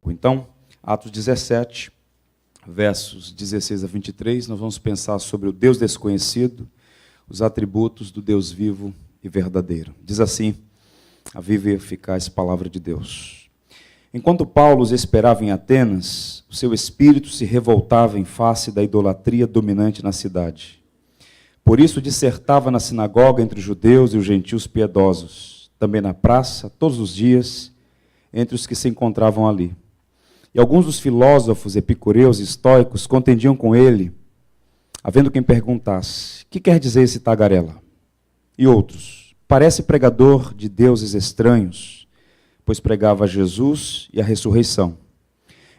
pouco. Então, Atos 17, versos 16 a 23, nós vamos pensar sobre o Deus desconhecido, os atributos do Deus vivo e verdadeiro. Diz assim a viva e eficaz palavra de Deus. Enquanto Paulo os esperava em Atenas, o seu espírito se revoltava em face da idolatria dominante na cidade. Por isso dissertava na sinagoga entre os judeus e os gentios piedosos, também na praça, todos os dias, entre os que se encontravam ali. E alguns dos filósofos epicureus e estoicos contendiam com ele, havendo quem perguntasse: que quer dizer esse tagarela? E outros: parece pregador de deuses estranhos, pois pregava Jesus e a ressurreição.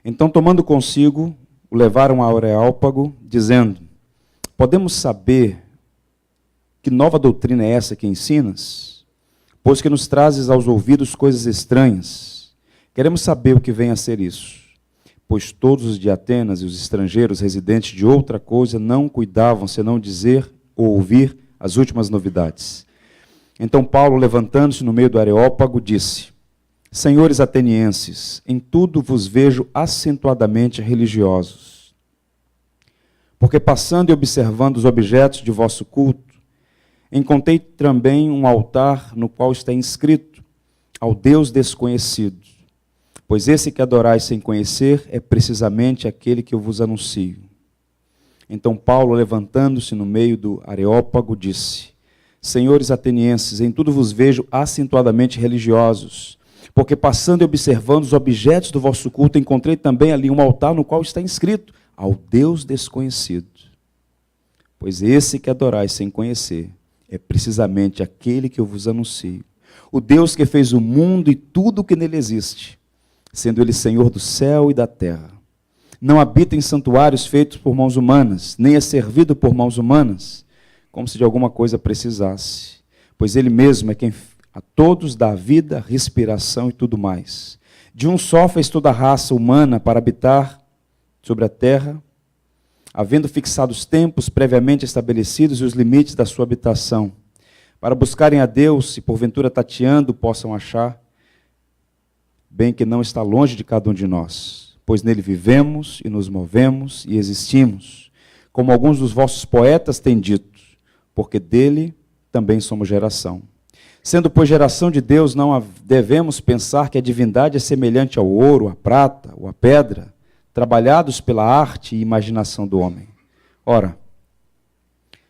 Então, tomando consigo, o levaram ao Areópago, dizendo: podemos saber que nova doutrina é essa que ensinas? Pois que nos trazes aos ouvidos coisas estranhas. Queremos saber o que vem a ser isso. Pois todos os de Atenas e os estrangeiros residentes de outra coisa não cuidavam senão dizer ou ouvir as últimas novidades. Então Paulo, levantando-se no meio do Areópago, disse: senhores atenienses, em tudo vos vejo acentuadamente religiosos. Porque passando e observando os objetos de vosso culto, encontrei também um altar no qual está inscrito: ao Deus desconhecido. Pois esse que adorais sem conhecer é precisamente aquele que eu vos anuncio. Então Paulo, levantando-se no meio do Areópago, disse: senhores atenienses, em tudo vos vejo acentuadamente religiosos, porque passando e observando os objetos do vosso culto, encontrei também ali um altar no qual está inscrito: ao Deus desconhecido. Pois esse que adorais sem conhecer é precisamente aquele que eu vos anuncio. O Deus que fez o mundo e tudo o que nele existe, sendo ele Senhor do céu e da terra. Não habita em santuários feitos por mãos humanas, nem é servido por mãos humanas, como se de alguma coisa precisasse, pois ele mesmo é quem a todos dá vida, respiração e tudo mais. De um só fez toda a raça humana para habitar sobre a terra, havendo fixado os tempos previamente estabelecidos e os limites da sua habitação, para buscarem a Deus e porventura tateando possam achar, bem que não está longe de cada um de nós, pois nele vivemos e nos movemos e existimos, como alguns dos vossos poetas têm dito, porque dele também somos geração. Sendo, pois, geração de Deus, não devemos pensar que a divindade é semelhante ao ouro, à prata ou à pedra, trabalhados pela arte e imaginação do homem. Ora,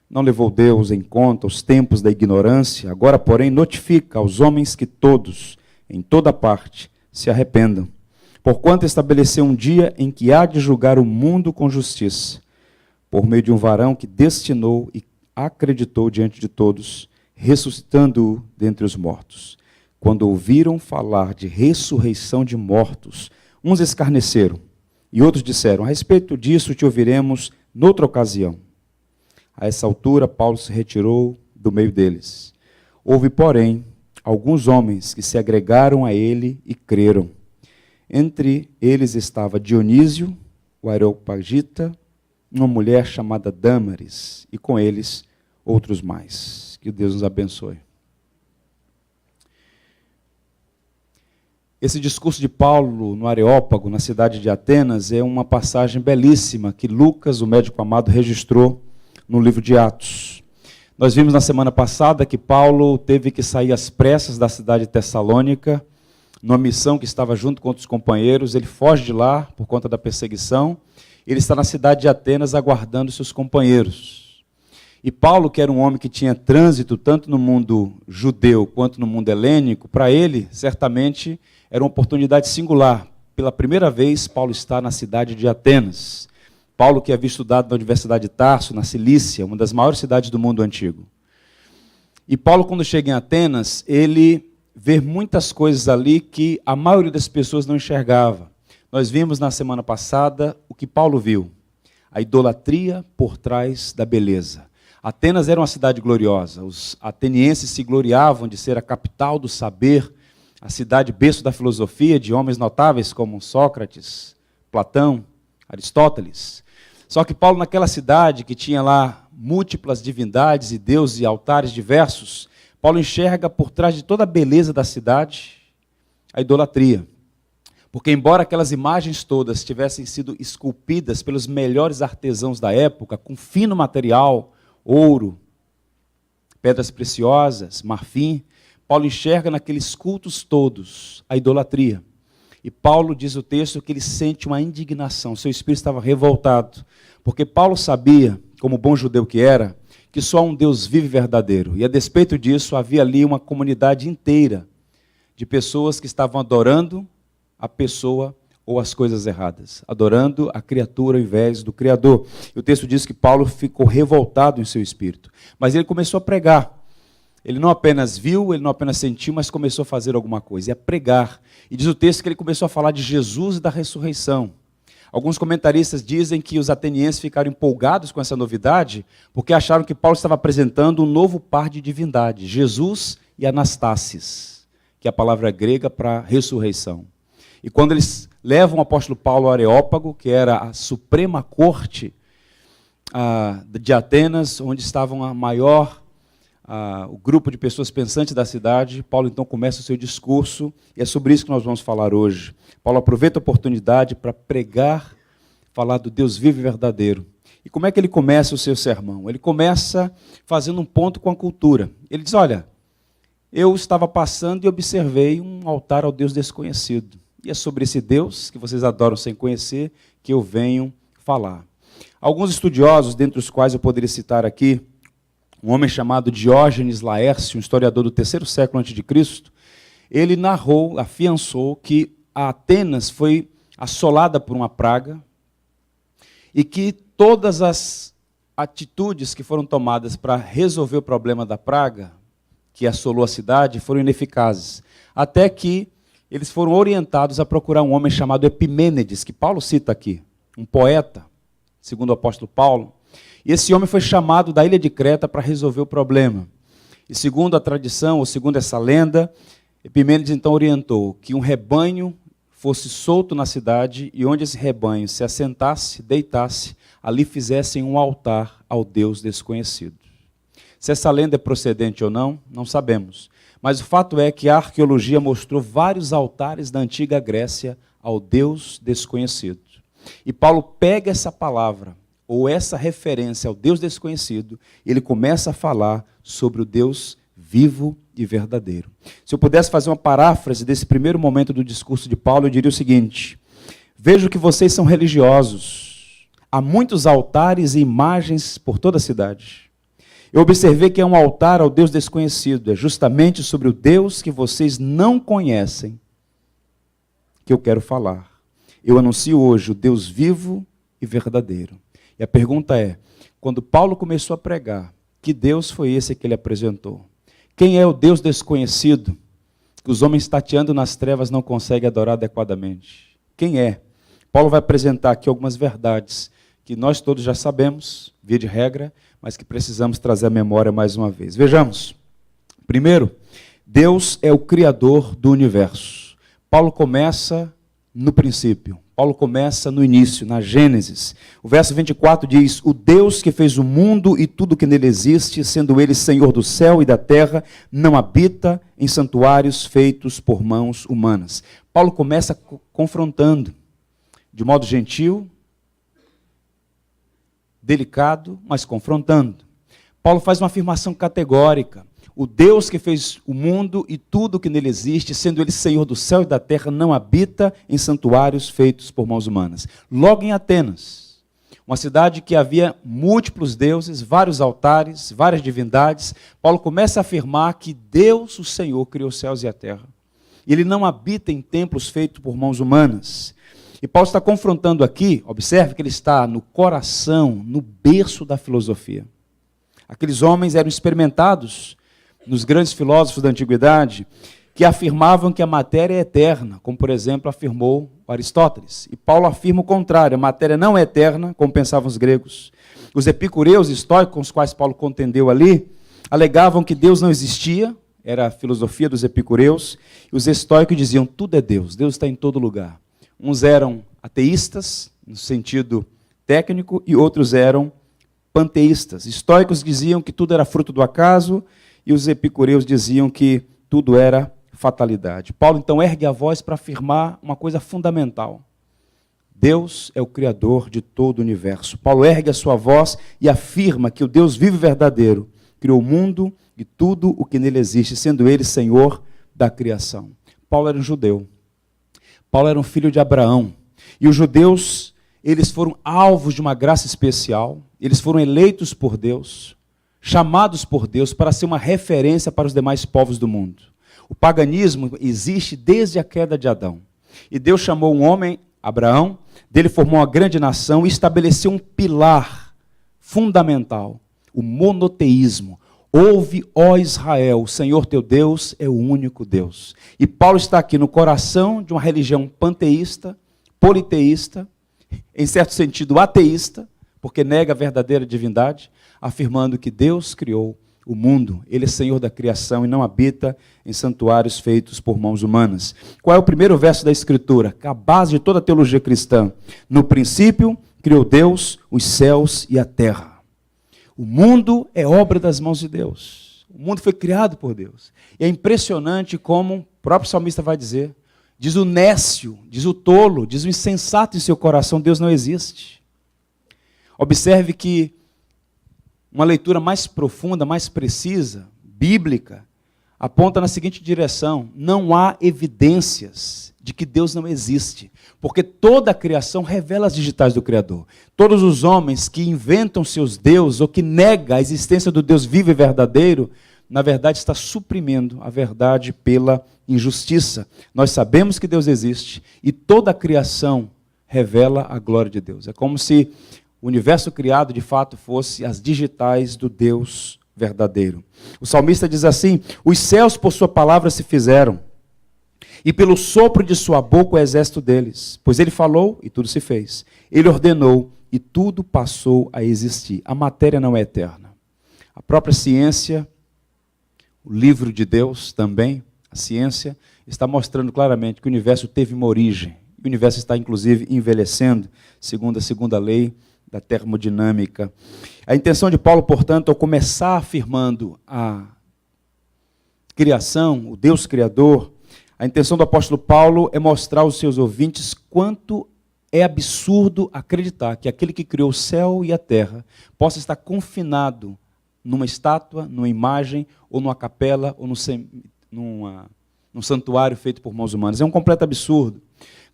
não levou Deus em conta os tempos da ignorância, agora, porém, notifica aos homens que todos, em toda parte, se arrependam, porquanto estabeleceu um dia em que há de julgar o mundo com justiça, por meio de um varão que destinou e acreditou diante de todos, ressuscitando-o dentre os mortos. Quando ouviram falar de ressurreição de mortos, uns escarneceram, e outros disseram: a respeito disso te ouviremos noutra ocasião. A essa altura, Paulo se retirou do meio deles. Houve, porém, alguns homens que se agregaram a ele e creram. Entre eles estava Dionísio, o Areopagita, uma mulher chamada Dâmaris, e com eles outros mais. Que Deus nos abençoe. Esse discurso de Paulo no Areópago, na cidade de Atenas, é uma passagem belíssima que Lucas, o médico amado, registrou no livro de Atos. Nós vimos na semana passada que Paulo teve que sair às pressas da cidade de Tessalônica, numa missão que estava junto com outros companheiros. Ele foge de lá por conta da perseguição. Ele está na cidade de Atenas aguardando seus companheiros. E Paulo, que era um homem que tinha trânsito tanto no mundo judeu quanto no mundo helênico, para ele, certamente, era uma oportunidade singular. Pela primeira vez, Paulo está na cidade de Atenas. Paulo, que havia estudado na Universidade de Tarso, na Cilícia, uma das maiores cidades do mundo antigo. E Paulo, quando chega em Atenas, ele vê muitas coisas ali que a maioria das pessoas não enxergava. Nós vimos na semana passada o que Paulo viu: a idolatria por trás da beleza. Atenas era uma cidade gloriosa. Os atenienses se gloriavam de ser a capital do saber, a cidade berço da filosofia, de homens notáveis como Sócrates, Platão, Aristóteles. Só que Paulo, naquela cidade que tinha lá múltiplas divindades e deuses e altares diversos, Paulo enxerga por trás de toda a beleza da cidade a idolatria. Porque embora aquelas imagens todas tivessem sido esculpidas pelos melhores artesãos da época, com fino material, ouro, pedras preciosas, marfim, Paulo enxerga naqueles cultos todos a idolatria. E Paulo diz o texto que ele sente uma indignação, seu espírito estava revoltado, porque Paulo sabia, como bom judeu que era, que só um Deus vivo e verdadeiro. E a despeito disso, havia ali uma comunidade inteira de pessoas que estavam adorando a pessoa ou as coisas erradas, adorando a criatura ao invés do Criador. E o texto diz que Paulo ficou revoltado em seu espírito, mas ele começou a pregar. Ele não apenas viu, ele não apenas sentiu, mas começou a fazer alguma coisa, e a pregar. E diz o texto que ele começou a falar de Jesus e da ressurreição. Alguns comentaristas dizem que os atenienses ficaram empolgados com essa novidade, porque acharam que Paulo estava apresentando um novo par de divindade, Jesus e Anastasis, que é a palavra grega para ressurreição. E quando eles levam o apóstolo Paulo ao Areópago, que era a suprema corte de Atenas, onde estavam o grupo de pessoas pensantes da cidade, Paulo então começa o seu discurso, e é sobre isso que nós vamos falar hoje. Paulo aproveita a oportunidade para pregar, falar do Deus vivo e verdadeiro. E como é que ele começa o seu sermão? Ele começa fazendo um ponto com a cultura. Ele diz, olha, eu estava passando e observei um altar ao Deus desconhecido. E é sobre esse Deus, que vocês adoram sem conhecer, que eu venho falar. Alguns estudiosos, dentre os quais eu poderia citar aqui, um homem chamado Diógenes Laércio, um historiador do terceiro século a.C., ele narrou, afiançou que a Atenas foi assolada por uma praga e que todas as atitudes que foram tomadas para resolver o problema da praga, que assolou a cidade, foram ineficazes. Até que eles foram orientados a procurar um homem chamado Epimênides, que Paulo cita aqui, um poeta, segundo o apóstolo Paulo. E esse homem foi chamado da ilha de Creta para resolver o problema. E segundo a tradição, ou segundo essa lenda, Epimênides então orientou que um rebanho fosse solto na cidade e onde esse rebanho se assentasse, deitasse, ali fizessem um altar ao Deus desconhecido. Se essa lenda é procedente ou não, não sabemos. Mas o fato é que a arqueologia mostrou vários altares da antiga Grécia ao Deus desconhecido. E Paulo pega essa palavra, ou essa referência ao Deus desconhecido, e ele começa a falar sobre o Deus vivo e verdadeiro. Se eu pudesse fazer uma paráfrase desse primeiro momento do discurso de Paulo, eu diria o seguinte: vejo que vocês são religiosos. Há muitos altares e imagens por toda a cidade. Eu observei que é um altar ao Deus desconhecido, é justamente sobre o Deus que vocês não conhecem que eu quero falar. Eu anuncio hoje o Deus vivo e verdadeiro. E a pergunta é, quando Paulo começou a pregar, que Deus foi esse que ele apresentou? Quem é o Deus desconhecido que os homens tateando nas trevas não conseguem adorar adequadamente? Quem é? Paulo vai apresentar aqui algumas verdades que nós todos já sabemos, via de regra, mas que precisamos trazer à memória mais uma vez. Vejamos. Primeiro, Deus é o Criador do universo. Paulo começa no princípio. Paulo começa no início, na Gênesis. O verso 24 diz, o Deus que fez o mundo e tudo que nele existe, sendo ele Senhor do céu e da terra, não habita em santuários feitos por mãos humanas. Paulo começa confrontando, de modo gentil, delicado, mas confrontando. Paulo faz uma afirmação categórica. O Deus que fez o mundo e tudo que nele existe, sendo ele Senhor do céu e da terra, não habita em santuários feitos por mãos humanas. Logo em Atenas, uma cidade que havia múltiplos deuses, vários altares, várias divindades, Paulo começa a afirmar que Deus, o Senhor, criou os céus e a terra. E ele não habita em templos feitos por mãos humanas. E Paulo está confrontando aqui, observe que ele está no coração, no berço da filosofia. Aqueles homens eram experimentados nos grandes filósofos da antiguidade, que afirmavam que a matéria é eterna, como por exemplo afirmou Aristóteles. E Paulo afirma o contrário, a matéria não é eterna, como pensavam os gregos. Os epicureus, estoicos, com os quais Paulo contendeu ali, alegavam que Deus não existia, era a filosofia dos epicureus, e os estoicos diziam, tudo é Deus, Deus está em todo lugar. Uns eram ateístas, no sentido técnico, e outros eram panteístas. Estoicos diziam que tudo era fruto do acaso, e os epicureus diziam que tudo era fatalidade. Paulo então ergue a voz para afirmar uma coisa fundamental. Deus é o Criador de todo o universo. Paulo ergue a sua voz e afirma que o Deus vivo e verdadeiro criou o mundo e tudo o que nele existe, sendo ele Senhor da criação. Paulo era um judeu. Paulo era um filho de Abraão. E os judeus, eles foram alvos de uma graça especial. Eles foram eleitos por Deus, chamados por Deus para ser uma referência para os demais povos do mundo. O paganismo existe desde a queda de Adão. E Deus chamou um homem, Abraão, dele formou uma grande nação e estabeleceu um pilar fundamental, o monoteísmo. Ouve, ó Israel, o Senhor teu Deus é o único Deus. E Paulo está aqui no coração de uma religião panteísta, politeísta, em certo sentido ateísta, porque nega a verdadeira divindade, afirmando que Deus criou o mundo, ele é Senhor da criação e não habita em santuários feitos por mãos humanas. Qual é o primeiro verso da Escritura? Que é a base de toda a teologia cristã. No princípio, criou Deus os céus e a terra. O mundo é obra das mãos de Deus. O mundo foi criado por Deus. E é impressionante como o próprio salmista vai dizer, diz o nécio, diz o tolo, diz o insensato em seu coração, Deus não existe. Observe que uma leitura mais profunda, mais precisa, bíblica, aponta na seguinte direção: não há evidências de que Deus não existe, porque toda a criação revela as digitais do Criador. Todos os homens que inventam seus deuses ou que negam a existência do Deus vivo e verdadeiro, na verdade está suprimindo a verdade pela injustiça. Nós sabemos que Deus existe e toda a criação revela a glória de Deus. É como se o universo criado, de fato, fosse as digitais do Deus verdadeiro. O salmista diz assim: os céus por sua palavra se fizeram, e pelo sopro de sua boca o exército deles. Pois ele falou e tudo se fez. Ele ordenou e tudo passou a existir. A matéria não é eterna. A própria ciência, o livro de Deus também, a ciência, está mostrando claramente que o universo teve uma origem. O universo está, inclusive, envelhecendo, segundo a segunda lei da termodinâmica. A intenção de Paulo, portanto, ao começar afirmando a criação, o Deus Criador, a intenção do apóstolo Paulo é mostrar aos seus ouvintes quanto é absurdo acreditar que aquele que criou o céu e a terra possa estar confinado numa estátua, numa imagem, ou numa capela, ou num santuário feito por mãos humanas. É um completo absurdo.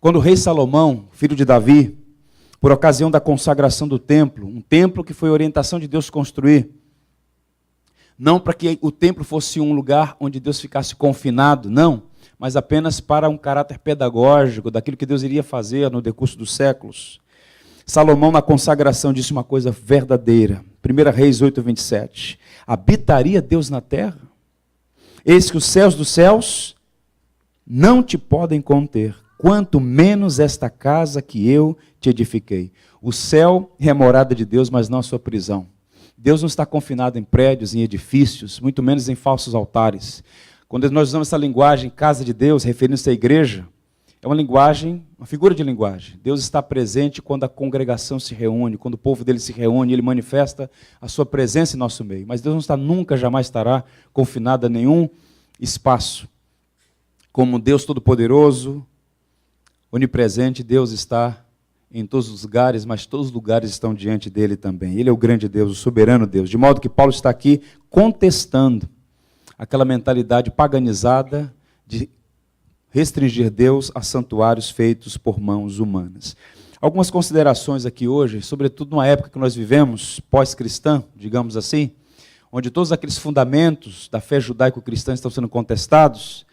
Quando o rei Salomão, filho de Davi, por ocasião da consagração do templo, um templo que foi a orientação de Deus construir, não para que o templo fosse um lugar onde Deus ficasse confinado, não, mas apenas para um caráter pedagógico daquilo que Deus iria fazer no decurso dos séculos. Salomão, na consagração, disse uma coisa verdadeira. 1 Reis 8:27. Habitaria Deus na terra? Eis que os céus dos céus não te podem conter, quanto menos esta casa que eu te edifiquei. O céu é a morada de Deus, mas não a sua prisão. Deus não está confinado em prédios, em edifícios, muito menos em falsos altares. Quando nós usamos essa linguagem, casa de Deus, referindo-se à igreja, é uma linguagem, uma figura de linguagem. Deus está presente quando a congregação se reúne, quando o povo dele se reúne, ele manifesta a sua presença em nosso meio. Mas Deus não está, nunca, jamais estará confinado a nenhum espaço. Como Deus Todo-Poderoso, onipresente, Deus está em todos os lugares, mas todos os lugares estão diante dele também. Ele é o grande Deus, o soberano Deus. De modo que Paulo está aqui contestando aquela mentalidade paganizada de restringir Deus a santuários feitos por mãos humanas. Algumas considerações aqui hoje, sobretudo numa época que nós vivemos, pós-cristã, digamos assim, onde todos aqueles fundamentos da fé judaico-cristã estão sendo contestados.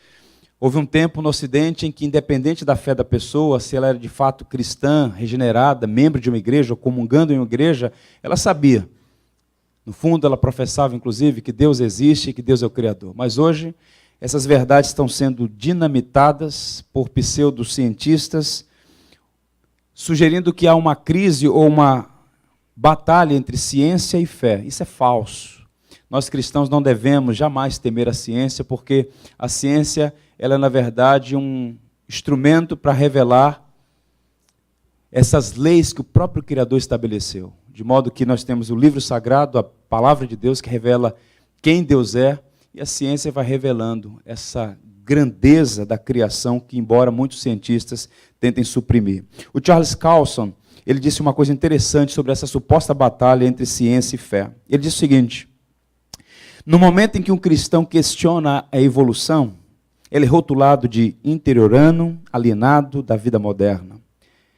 Houve um tempo no Ocidente em que, independente da fé da pessoa, se ela era de fato cristã, regenerada, membro de uma igreja, ou comungando em uma igreja, ela sabia. No fundo, ela professava, inclusive, que Deus existe e que Deus é o Criador. Mas hoje, essas verdades estão sendo dinamitadas por pseudocientistas, sugerindo que há uma crise ou uma batalha entre ciência e fé. Isso é falso. Nós cristãos não devemos jamais temer a ciência, porque a ciência, ela é, na verdade, um instrumento para revelar essas leis que o próprio Criador estabeleceu. De modo que nós temos o livro sagrado, a palavra de Deus, que revela quem Deus é E a ciência vai revelando essa grandeza da criação que, embora muitos cientistas tentem suprimir. O Charles Carlson, ele disse uma coisa interessante sobre essa suposta batalha entre ciência e fé. Ele disse o seguinte: no momento em que um cristão questiona a evolução, ele é rotulado de interiorano, alienado da vida moderna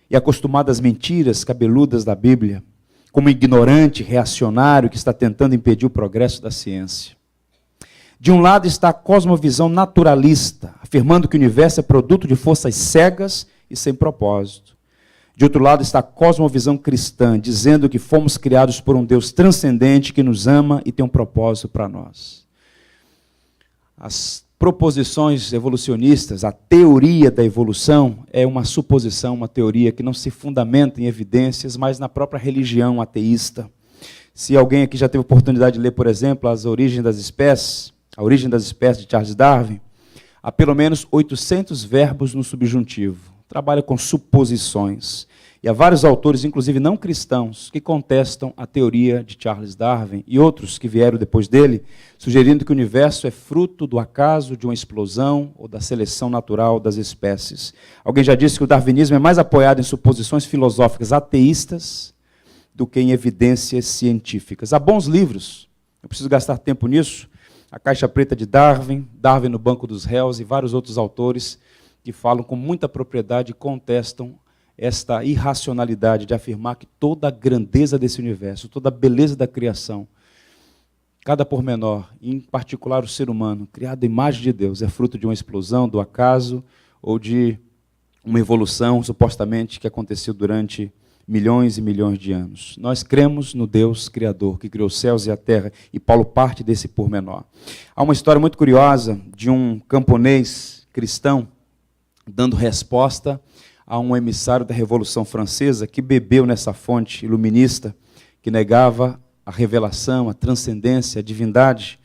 e acostumado às mentiras cabeludas da Bíblia, como ignorante, reacionário que está tentando impedir o progresso da ciência. De um lado está a cosmovisão naturalista, afirmando que o universo é produto de forças cegas e sem propósito. De outro lado está a cosmovisão cristã, dizendo que fomos criados por um Deus transcendente que nos ama e tem um propósito para nós. As proposições evolucionistas, a teoria da evolução é uma suposição, uma teoria que não se fundamenta em evidências, mas na própria religião ateísta. Se alguém aqui já teve oportunidade de ler, por exemplo, A Origem das Espécies de Charles Darwin, há pelo menos 800 verbos no subjuntivo. Trabalha com suposições. E há vários autores, inclusive não cristãos, que contestam a teoria de Charles Darwin e outros que vieram depois dele, sugerindo que o universo é fruto do acaso, de uma explosão ou da seleção natural das espécies. Alguém já disse que o darwinismo é mais apoiado em suposições filosóficas ateístas do que em evidências científicas. Há bons livros, eu preciso gastar tempo nisso, A Caixa Preta de Darwin, Darwin no Banco dos Réus e vários outros autores que falam com muita propriedade e contestam esta irracionalidade de afirmar que toda a grandeza desse universo, toda a beleza da criação, cada pormenor, em particular o ser humano, criado à imagem de Deus, é fruto de uma explosão, do acaso ou de uma evolução, supostamente, que aconteceu durante milhões e milhões de anos. Nós cremos no Deus Criador, que criou os céus e a terra, e Paulo parte desse pormenor. Há uma história muito curiosa de um camponês cristão dando resposta a um emissário da Revolução Francesa que bebeu nessa fonte iluminista que negava a revelação, a transcendência, a divindade,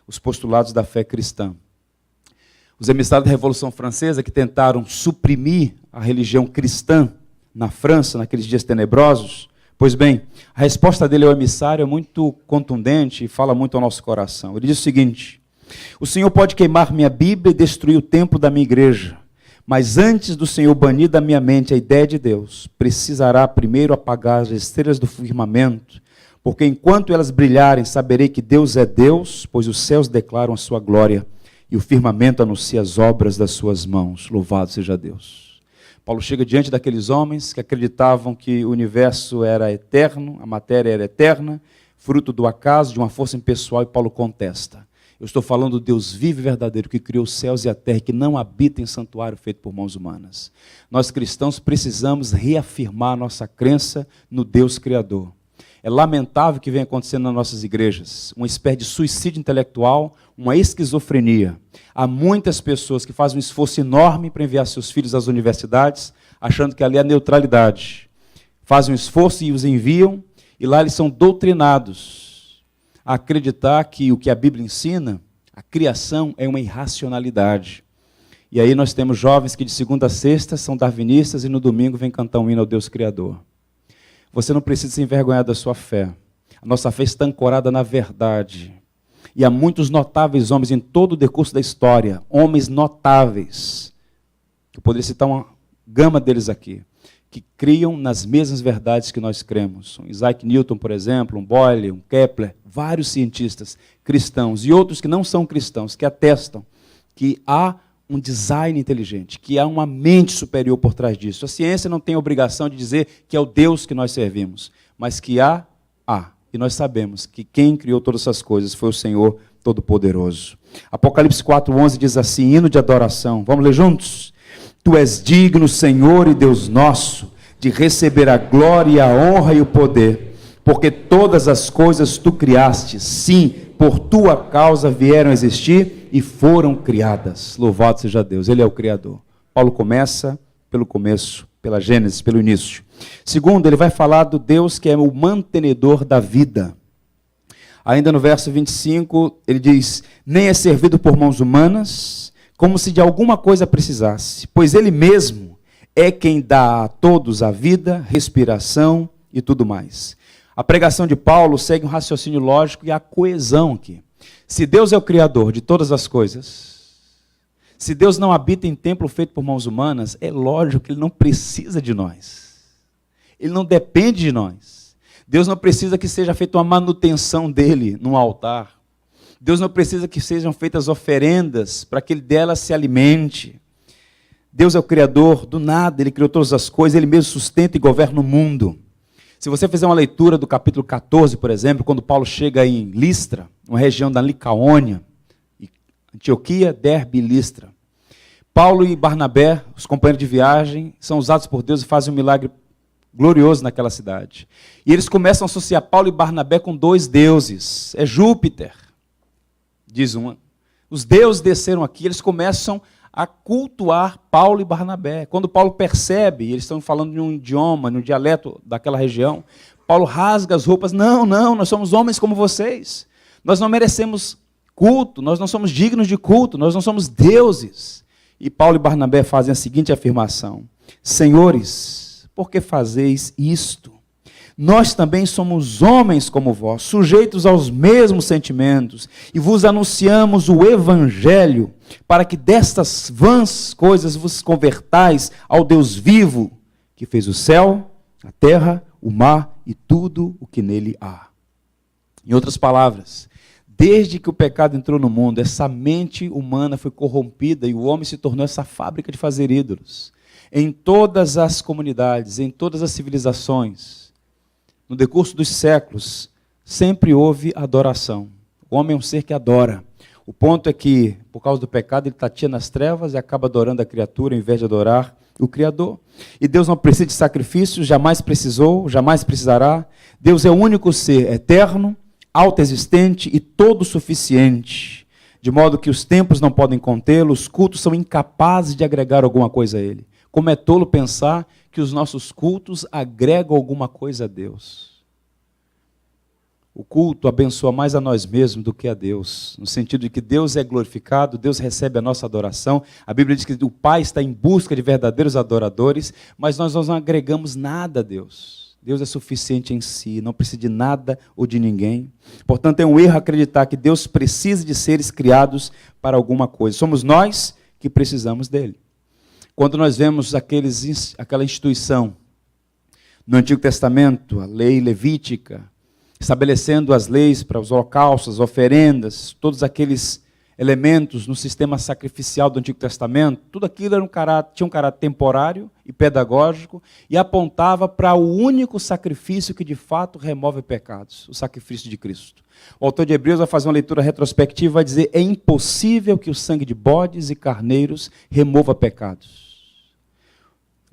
os postulados da fé cristã. Os emissários da Revolução Francesa que tentaram suprimir a religião cristã na França, naqueles dias tenebrosos, pois bem, a resposta dele ao emissário é muito contundente e fala muito ao nosso coração. Ele diz o seguinte: o Senhor pode queimar minha Bíblia e destruir o templo da minha igreja, mas antes do Senhor banir da minha mente a ideia de Deus, precisará primeiro apagar as estrelas do firmamento, porque enquanto elas brilharem, saberei que Deus é Deus, pois os céus declaram a sua glória e o firmamento anuncia as obras das suas mãos. Louvado seja Deus. Paulo chega diante daqueles homens que acreditavam que o universo era eterno, a matéria era eterna, fruto do acaso, de uma força impessoal, e Paulo contesta. Eu estou falando do Deus vivo e verdadeiro que criou os céus e a terra, que não habita em santuário feito por mãos humanas. Nós cristãos precisamos reafirmar nossa crença no Deus Criador. É lamentável o que vem acontecendo nas nossas igrejas, uma espécie de suicídio intelectual, uma esquizofrenia. Há muitas pessoas que fazem um esforço enorme para enviar seus filhos às universidades, achando que ali é neutralidade. Fazem um esforço e os enviam, e lá eles são doutrinados a acreditar que o que a Bíblia ensina, a criação, é uma irracionalidade. E aí nós temos jovens que de segunda a sexta são darwinistas e no domingo vêm cantar um hino ao Deus Criador. Você não precisa se envergonhar da sua fé. A nossa fé está ancorada na verdade. E há muitos notáveis homens em todo o decurso da história, homens notáveis. Eu poderia citar uma gama deles aqui, que criam nas mesmas verdades que nós cremos. Um Isaac Newton, por exemplo, um Boyle, um Kepler, vários cientistas cristãos e outros que não são cristãos, que atestam que há um design inteligente, que há uma mente superior por trás disso. A ciência não tem a obrigação de dizer que é o Deus que nós servimos, mas que há. E nós sabemos que quem criou todas essas coisas foi o Senhor Todo-Poderoso. Apocalipse 4:11 diz assim, hino de adoração. Vamos ler juntos? Tu és digno, Senhor e Deus nosso, de receber a glória e a honra e o poder, porque todas as coisas tu criaste, sim, por tua causa vieram a existir e foram criadas. Louvado seja Deus, Ele é o Criador. Paulo começa pelo começo, pela Gênesis, pelo início. Segundo, ele vai falar do Deus que é o mantenedor da vida. Ainda no verso 25, ele diz, nem é servido por mãos humanas, como se de alguma coisa precisasse, pois Ele mesmo é quem dá a todos a vida, respiração e tudo mais. A pregação de Paulo segue um raciocínio lógico e a coesão aqui. Se Deus é o Criador de todas as coisas, se Deus não habita em templo feito por mãos humanas, é lógico que Ele não precisa de nós. Ele não depende de nós. Deus não precisa que seja feita uma manutenção dele num altar. Deus não precisa que sejam feitas oferendas para que Ele delas se alimente. Deus é o Criador do nada, Ele criou todas as coisas, Ele mesmo sustenta e governa o mundo. Se você fizer uma leitura do capítulo 14, por exemplo, quando Paulo chega em Listra, uma região da Licaônia, Antioquia, Derbe e Listra, Paulo e Barnabé, os companheiros de viagem, são usados por Deus e fazem um milagre glorioso naquela cidade. E eles começam a associar Paulo e Barnabé com dois deuses. É Júpiter, diz uma. Os deuses desceram aqui, eles começam a cultuar Paulo e Barnabé. Quando Paulo percebe, eles estão falando de um idioma, de um dialeto daquela região, Paulo rasga as roupas. Não, nós somos homens como vocês. Nós não merecemos culto, nós não somos dignos de culto, nós não somos deuses. E Paulo e Barnabé fazem a seguinte afirmação: Senhores, por que fazeis isto? Nós também somos homens como vós, sujeitos aos mesmos sentimentos, e vos anunciamos o Evangelho, para que destas vãs coisas vos convertais ao Deus vivo, que fez o céu, a terra, o mar e tudo o que nele há. Em outras palavras, desde que o pecado entrou no mundo, essa mente humana foi corrompida e o homem se tornou essa fábrica de fazer ídolos. Em todas as comunidades, em todas as civilizações, no decurso dos séculos, sempre houve adoração. O homem é um ser que adora. O ponto é que, por causa do pecado, ele tateia nas trevas e acaba adorando a criatura, ao invés de adorar o Criador. E Deus não precisa de sacrifícios, jamais precisou, jamais precisará. Deus é o único ser eterno, autoexistente e todo suficiente, de modo que os tempos não podem contê-lo, os cultos são incapazes de agregar alguma coisa a ele. Como é tolo pensar que os nossos cultos agregam alguma coisa a Deus. O culto abençoa mais a nós mesmos do que a Deus, no sentido de que Deus é glorificado, Deus recebe a nossa adoração. A Bíblia diz que o Pai está em busca de verdadeiros adoradores, mas nós não agregamos nada a Deus. Deus é suficiente em si, não precisa de nada ou de ninguém. Portanto, é um erro acreditar que Deus precisa de seres criados para alguma coisa. Somos nós que precisamos dele. Quando nós vemos aquela instituição no Antigo Testamento, a lei levítica, estabelecendo as leis para os holocaustos, as oferendas, todos aqueles elementos no sistema sacrificial do Antigo Testamento, tudo aquilo tinha um caráter temporário e pedagógico e apontava para o único sacrifício que de fato remove pecados, o sacrifício de Cristo. O autor de Hebreus vai fazer uma leitura retrospectiva e vai dizer: é impossível que o sangue de bodes e carneiros remova pecados.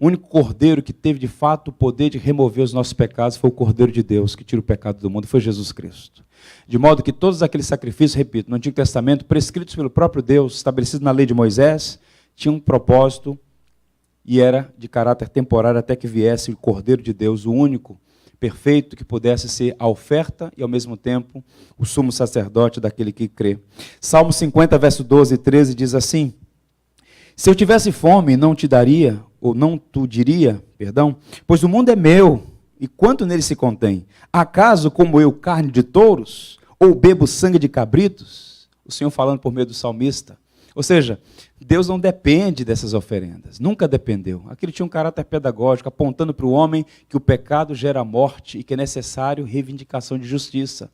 O único cordeiro que teve de fato o poder de remover os nossos pecados foi o Cordeiro de Deus, que tira o pecado do mundo, foi Jesus Cristo. De modo que todos aqueles sacrifícios, repito, no Antigo Testamento, prescritos pelo próprio Deus, estabelecidos na lei de Moisés, tinham um propósito e era de caráter temporário até que viesse o Cordeiro de Deus, o único perfeito que pudesse ser a oferta e ao mesmo tempo o sumo sacerdote daquele que crê. Salmo 50, verso 12 e 13 diz assim: se eu tivesse fome, não te daria, ou não tu diria, pois o mundo é meu, e quanto nele se contém? Acaso como eu carne de touros, ou bebo sangue de cabritos? O Senhor falando por meio do salmista. Ou seja, Deus não depende dessas oferendas, nunca dependeu. Aquilo tinha um caráter pedagógico, apontando para o homem que o pecado gera morte e que é necessário reivindicação de justiça.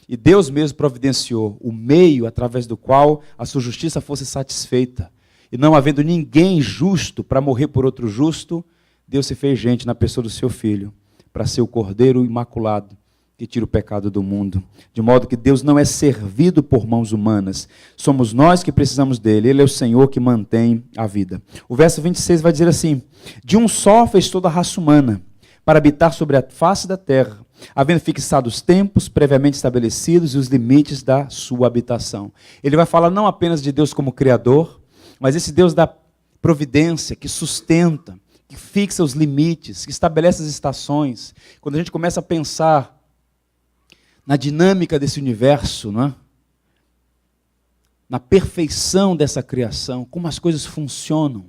E Deus mesmo providenciou o meio através do qual a sua justiça fosse satisfeita. E não havendo ninguém justo para morrer por outro justo, Deus se fez gente na pessoa do seu Filho, para ser o Cordeiro imaculado que tira o pecado do mundo. De modo que Deus não é servido por mãos humanas, somos nós que precisamos dele, ele é o Senhor que mantém a vida. O verso 26 vai dizer assim: de um só fez toda a raça humana, para habitar sobre a face da terra, havendo fixado os tempos previamente estabelecidos e os limites da sua habitação. Ele vai falar não apenas de Deus como Criador, mas esse Deus da providência, que sustenta, que fixa os limites, que estabelece as estações. Quando a gente começa a pensar na dinâmica desse universo, não é? Na perfeição dessa criação, como as coisas funcionam,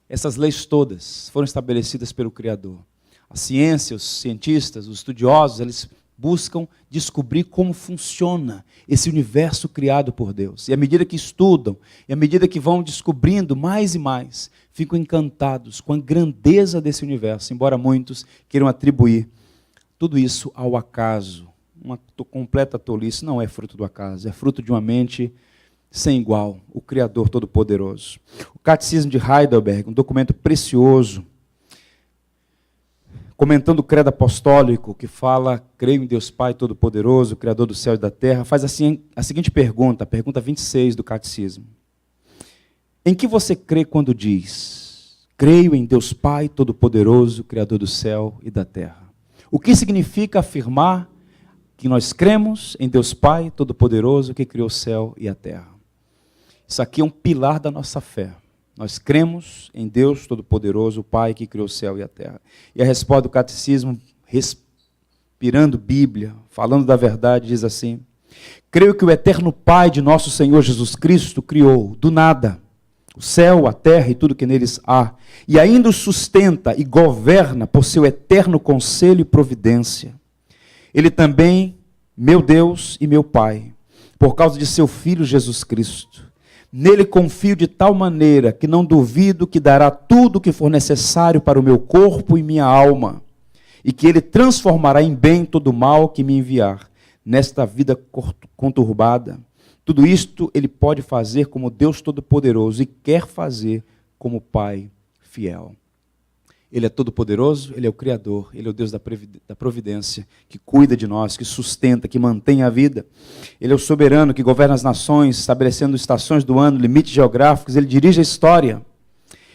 essas leis todas foram estabelecidas pelo Criador. A ciência, os cientistas, os estudiosos, eles buscam descobrir como funciona esse universo criado por Deus. E à medida que estudam, e à medida que vão descobrindo mais e mais, ficam encantados com a grandeza desse universo, embora muitos queiram atribuir tudo isso ao acaso. Uma completa tolice. Não é fruto do acaso, é fruto de uma mente sem igual, o Criador Todo-Poderoso. O Catecismo de Heidelberg, um documento precioso, comentando o credo apostólico, que fala, creio em Deus Pai Todo-Poderoso, Criador do céu e da terra, faz assim a seguinte pergunta, a pergunta 26 do Catecismo. Em que você crê quando diz, creio em Deus Pai Todo-Poderoso, Criador do céu e da terra? O que significa afirmar que nós cremos em Deus Pai Todo-Poderoso, que criou o céu e a terra? Isso aqui é um pilar da nossa fé. Nós cremos em Deus Todo-Poderoso, o Pai que criou o céu e a terra. E a resposta do Catecismo, respirando Bíblia, falando da verdade, diz assim: creio que o eterno Pai de nosso Senhor Jesus Cristo criou, do nada, o céu, a terra e tudo que neles há, e ainda os sustenta e governa por seu eterno conselho e providência. Ele também, meu Deus e meu Pai, por causa de seu Filho Jesus Cristo. Nele confio de tal maneira que não duvido que dará tudo o que for necessário para o meu corpo e minha alma, e que ele transformará em bem todo o mal que me enviar, nesta vida conturbada. Tudo isto ele pode fazer como Deus Todo-Poderoso e quer fazer como Pai fiel. Ele é todo-poderoso, Ele é o Criador, Ele é o Deus da providência, que cuida de nós, que sustenta, que mantém a vida. Ele é o soberano que governa as nações, estabelecendo estações do ano, limites geográficos, Ele dirige a história.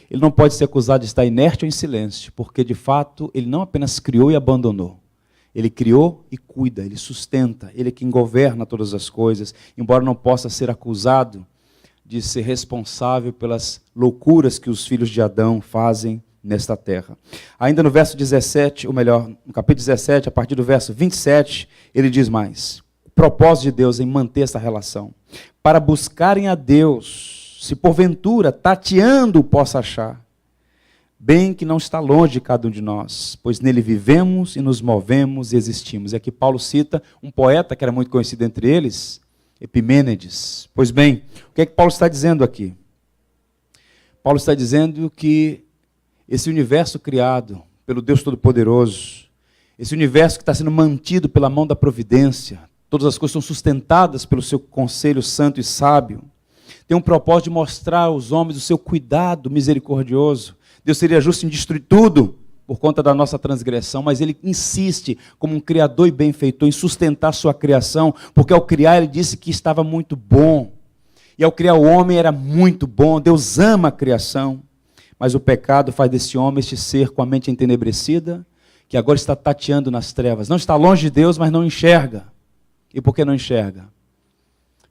Ele não pode ser acusado de estar inerte ou em silêncio, porque de fato Ele não apenas criou e abandonou. Ele criou e cuida, Ele sustenta, Ele é quem governa todas as coisas, embora não possa ser acusado de ser responsável pelas loucuras que os filhos de Adão fazem nesta terra. Ainda no verso 17, ou melhor, no capítulo 17, a partir do verso 27, ele diz mais: o propósito de Deus em manter essa relação, para buscarem a Deus, se porventura, tateando, possa achar, bem que não está longe de cada um de nós, pois nele vivemos e nos movemos e existimos. E aqui Paulo cita um poeta que era muito conhecido entre eles, Epimênides. Pois bem, o que é que Paulo está dizendo aqui? Paulo está dizendo que esse universo criado pelo Deus Todo-Poderoso, esse universo que está sendo mantido pela mão da providência, todas as coisas são sustentadas pelo seu conselho santo e sábio, tem um propósito de mostrar aos homens o seu cuidado misericordioso. Deus seria justo em destruir tudo por conta da nossa transgressão, mas Ele insiste, como um criador e benfeitor, em sustentar sua criação, porque ao criar Ele disse que estava muito bom, e ao criar o homem era muito bom. Deus ama a criação, mas o pecado faz desse homem este ser com a mente entenebrecida, que agora está tateando nas trevas. Não está longe de Deus, mas não enxerga. E por que não enxerga?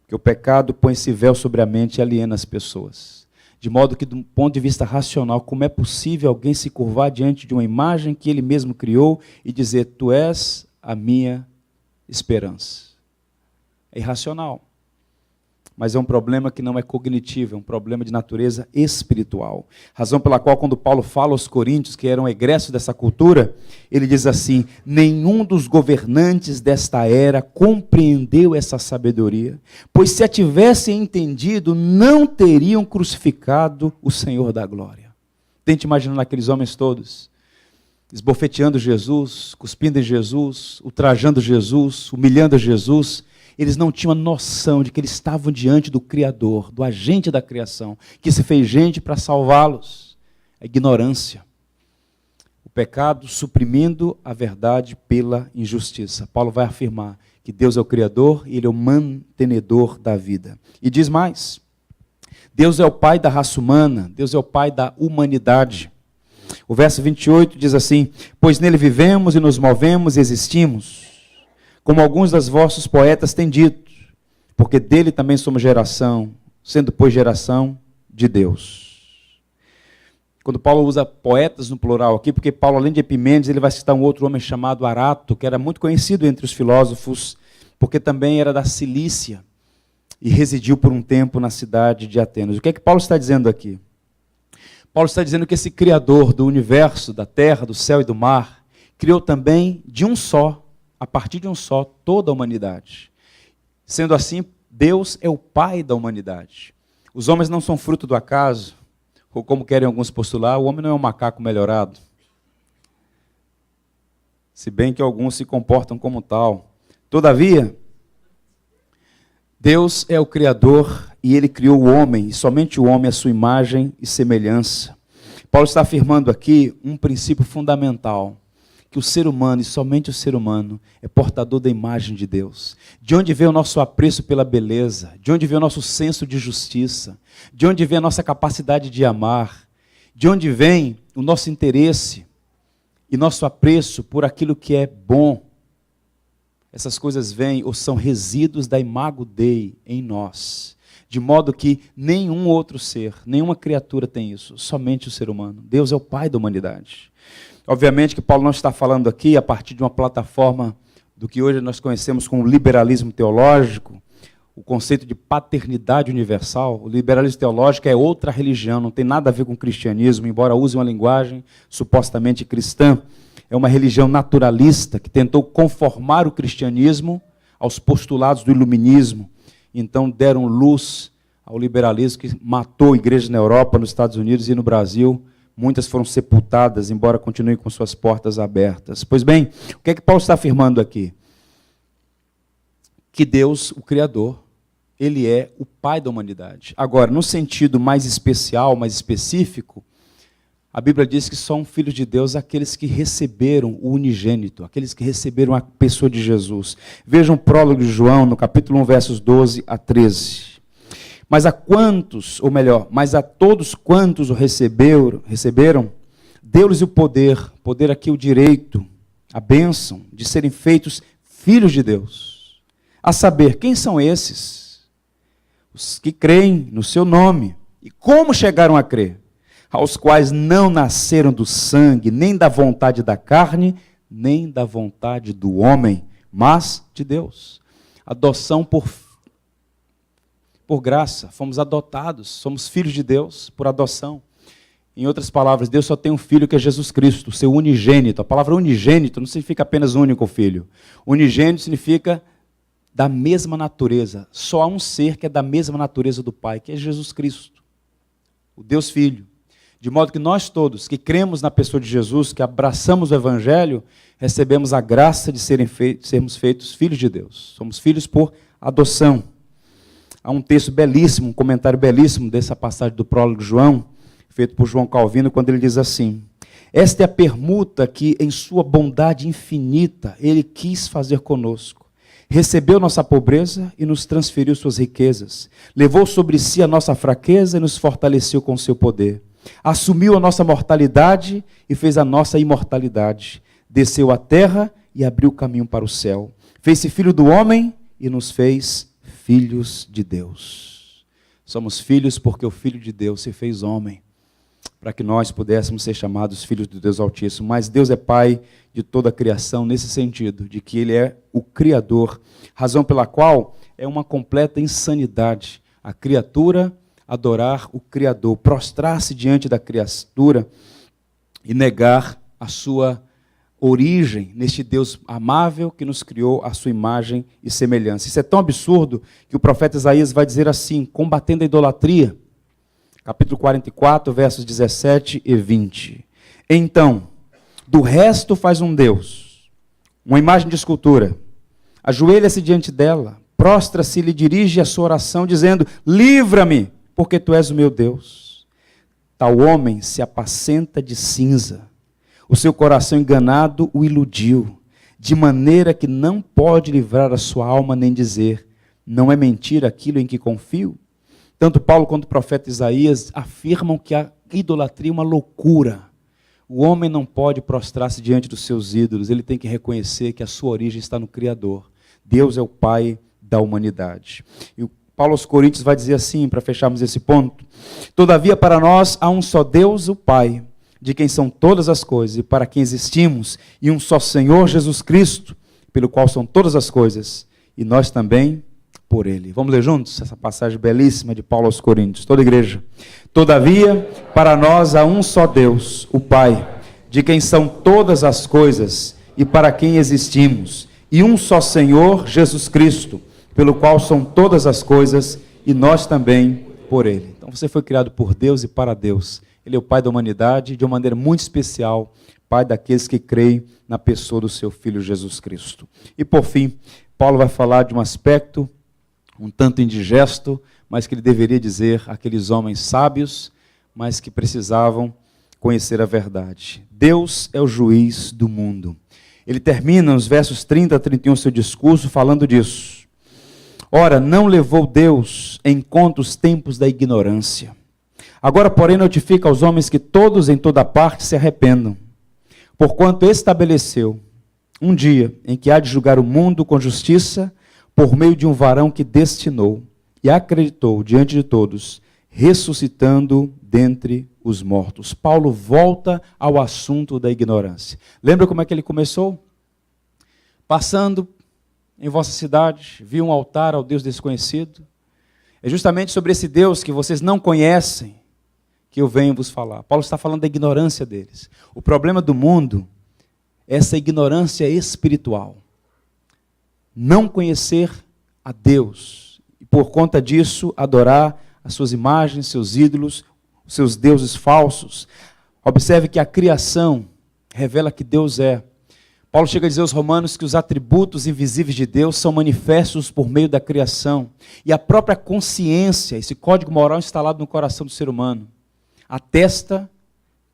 Porque o pecado põe esse véu sobre a mente e aliena as pessoas. De modo que, do ponto de vista racional, como é possível alguém se curvar diante de uma imagem que ele mesmo criou e dizer, tu és a minha esperança? É irracional. Mas é um problema que não é cognitivo, é um problema de natureza espiritual. Razão pela qual, quando Paulo fala aos coríntios, que eram egressos dessa cultura, ele diz assim, nenhum dos governantes desta era compreendeu essa sabedoria, pois se a tivessem entendido, não teriam crucificado o Senhor da glória. Tente imaginar aqueles homens todos, esbofeteando Jesus, cuspindo em Jesus, ultrajando Jesus, humilhando Jesus. Eles não tinham a noção de que eles estavam diante do Criador, do agente da criação, que se fez gente para salvá-los. A ignorância. O pecado suprimindo a verdade pela injustiça. Paulo vai afirmar que Deus é o Criador e Ele é o mantenedor da vida. E diz mais, Deus é o Pai da raça humana, Deus é o Pai da humanidade. O verso 28 diz assim, pois nele vivemos e nos movemos e existimos, como alguns dos vossos poetas têm dito, porque dele também somos geração, sendo, pois, geração de Deus. Quando Paulo usa poetas no plural aqui, porque Paulo, além de Epimênides, ele vai citar um outro homem chamado Arato, que era muito conhecido entre os filósofos, porque também era da Cilícia, e residiu por um tempo na cidade de Atenas. O que é que Paulo está dizendo aqui? Paulo está dizendo que esse Criador do universo, da terra, do céu e do mar, criou também de um só a partir de um só, toda a humanidade. Sendo assim, Deus é o Pai da humanidade. Os homens não são fruto do acaso, ou como querem alguns postular, o homem não é um macaco melhorado. Se bem que alguns se comportam como tal. Todavia, Deus é o Criador e Ele criou o homem, e somente o homem à sua imagem e semelhança. Paulo está afirmando aqui um princípio fundamental, que o ser humano, e somente o ser humano, é portador da imagem de Deus. De onde vem o nosso apreço pela beleza, de onde vem o nosso senso de justiça, de onde vem a nossa capacidade de amar, de onde vem o nosso interesse e nosso apreço por aquilo que é bom. Essas coisas vêm ou são resíduos da imago Dei em nós, de modo que nenhum outro ser, nenhuma criatura tem isso, somente o ser humano. Deus é o Pai da humanidade. Obviamente que Paulo não está falando aqui a partir de uma plataforma do que hoje nós conhecemos como liberalismo teológico, o conceito de paternidade universal. O liberalismo teológico é outra religião, não tem nada a ver com o cristianismo, embora use uma linguagem supostamente cristã. É uma religião naturalista que tentou conformar o cristianismo aos postulados do iluminismo. Então deram luz ao liberalismo que matou igrejas na Europa, nos Estados Unidos e no Brasil. Muitas foram sepultadas, embora continuem com suas portas abertas. Pois bem, o que é que Paulo está afirmando aqui? Que Deus, o Criador, Ele é o Pai da humanidade. Agora, no sentido mais especial, mais específico, a Bíblia diz que são filhos de Deus aqueles que receberam o unigênito, aqueles que receberam a pessoa de Jesus. Vejam o prólogo de João, no capítulo 1, versos 12 a 13. Mas a quantos, ou melhor, mas a todos quantos o receberam, deu-lhes o poder aqui o direito, a bênção de serem feitos filhos de Deus. A saber, quem são esses? Os que creem no seu nome. E como chegaram a crer? Aos quais não nasceram do sangue, nem da vontade da carne, nem da vontade do homem, mas de Deus. Adoção por graça, fomos adotados, somos filhos de Deus por adoção. Em outras palavras, Deus só tem um filho que é Jesus Cristo, o seu unigênito. A palavra unigênito não significa apenas único filho. Unigênito significa da mesma natureza. Só há um ser que é da mesma natureza do Pai, que é Jesus Cristo, o Deus Filho. De modo que nós todos que cremos na pessoa de Jesus, que abraçamos o Evangelho, recebemos a graça de sermos feitos filhos de Deus. Somos filhos por adoção. Há um texto belíssimo, um comentário belíssimo dessa passagem do prólogo de João, feito por João Calvino, quando ele diz assim: esta é a permuta que, em sua bondade infinita, Ele quis fazer conosco. Recebeu nossa pobreza e nos transferiu suas riquezas. Levou sobre si a nossa fraqueza e nos fortaleceu com seu poder. Assumiu a nossa mortalidade e fez a nossa imortalidade. Desceu à terra e abriu o caminho para o céu. Fez-se filho do homem e nos fez filhos de Deus. Somos filhos porque o Filho de Deus se fez homem, para que nós pudéssemos ser chamados filhos do Deus Altíssimo. Mas Deus é Pai de toda a criação, nesse sentido, de que Ele é o Criador, razão pela qual é uma completa insanidade a criatura adorar o Criador, prostrar-se diante da criatura e negar a sua origem neste Deus amável que nos criou à sua imagem e semelhança. Isso é tão absurdo que o profeta Isaías vai dizer assim, combatendo a idolatria, capítulo 44, versos 17 e 20. Então, do resto faz um Deus, uma imagem de escultura, ajoelha-se diante dela, prostra-se e lhe dirige a sua oração, dizendo: livra-me, porque tu és o meu Deus. Tal homem se apacenta de cinza, o seu coração enganado o iludiu, de maneira que não pode livrar a sua alma nem dizer: não é mentira aquilo em que confio? Tanto Paulo quanto o profeta Isaías afirmam que a idolatria é uma loucura. O homem não pode prostrar-se diante dos seus ídolos, ele tem que reconhecer que a sua origem está no Criador. Deus é o Pai da humanidade. E Paulo aos Coríntios vai dizer assim, para fecharmos esse ponto: todavia para nós há um só Deus, o Pai, de quem são todas as coisas e para quem existimos, e um só Senhor Jesus Cristo, pelo qual são todas as coisas, e nós também por Ele. Vamos ler juntos essa passagem belíssima de Paulo aos Coríntios, toda a igreja. Todavia, para nós há um só Deus, o Pai, de quem são todas as coisas e para quem existimos, e um só Senhor, Jesus Cristo, pelo qual são todas as coisas, e nós também por Ele. Então você foi criado por Deus e para Deus. Ele é o Pai da humanidade, de uma maneira muito especial, Pai daqueles que creem na pessoa do seu Filho Jesus Cristo. E por fim, Paulo vai falar de um aspecto um tanto indigesto, mas que ele deveria dizer àqueles homens sábios, mas que precisavam conhecer a verdade. Deus é o juiz do mundo. Ele termina nos versos 30 a 31 seu discurso falando disso. Ora, não levou Deus em conta os tempos da ignorância. Agora, porém, notifica aos homens que todos em toda parte se arrependam, porquanto estabeleceu um dia em que há de julgar o mundo com justiça, por meio de um varão que destinou e acreditou diante de todos, ressuscitando dentre os mortos. Paulo volta ao assunto da ignorância. Lembra como é que ele começou? Passando em vossa cidade, viu um altar ao Deus desconhecido. É justamente sobre esse Deus que vocês não conhecem que eu venho vos falar. Paulo está falando da ignorância deles. O problema do mundo é essa ignorância espiritual. Não conhecer a Deus. E por conta disso, adorar as suas imagens, seus ídolos, os seus deuses falsos. Observe que a criação revela que Deus é. Paulo chega a dizer aos romanos que os atributos invisíveis de Deus são manifestos por meio da criação. E a própria consciência, esse código moral instalado no coração do ser humano, atesta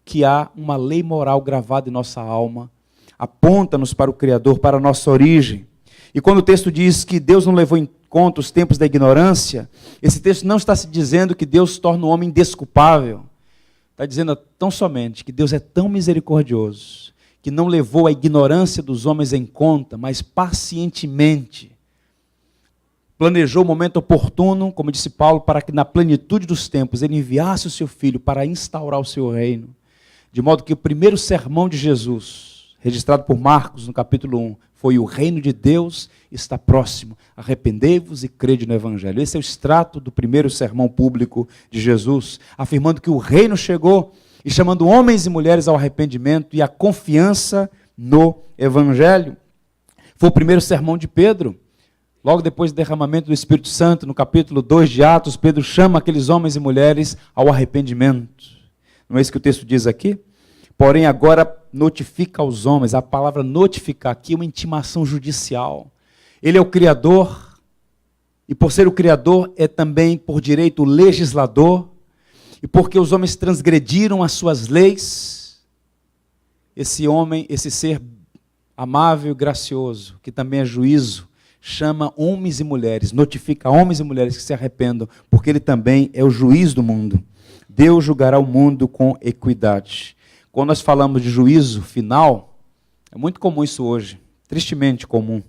que há uma lei moral gravada em nossa alma, aponta-nos para o Criador, para a nossa origem. E quando o texto diz que Deus não levou em conta os tempos da ignorância, esse texto não está se dizendo que Deus torna o homem desculpável. Está dizendo tão somente que Deus é tão misericordioso, que não levou a ignorância dos homens em conta, mas pacientemente planejou o momento oportuno, como disse Paulo, para que na plenitude dos tempos ele enviasse o seu Filho para instaurar o seu reino. De modo que o primeiro sermão de Jesus, registrado por Marcos no capítulo 1, foi: o reino de Deus está próximo, arrependei-vos e crede no Evangelho. Esse é o extrato do primeiro sermão público de Jesus, afirmando que o reino chegou e chamando homens e mulheres ao arrependimento e à confiança no Evangelho. Foi o primeiro sermão de Pedro. Logo depois do derramamento do Espírito Santo, no capítulo 2 de Atos, Pedro chama aqueles homens e mulheres ao arrependimento. Não é isso que o texto diz aqui? Porém, agora notifica aos homens. A palavra notificar aqui é uma intimação judicial. Ele é o Criador, e por ser o Criador, é também, por direito, o legislador, e porque os homens transgrediram as suas leis, esse homem, esse ser amável e gracioso, que também é juízo, chama homens e mulheres, notifica homens e mulheres que se arrependam, porque ele também é o juiz do mundo. Deus julgará o mundo com equidade. Quando nós falamos de juízo final, é muito comum isso hoje, tristemente comum.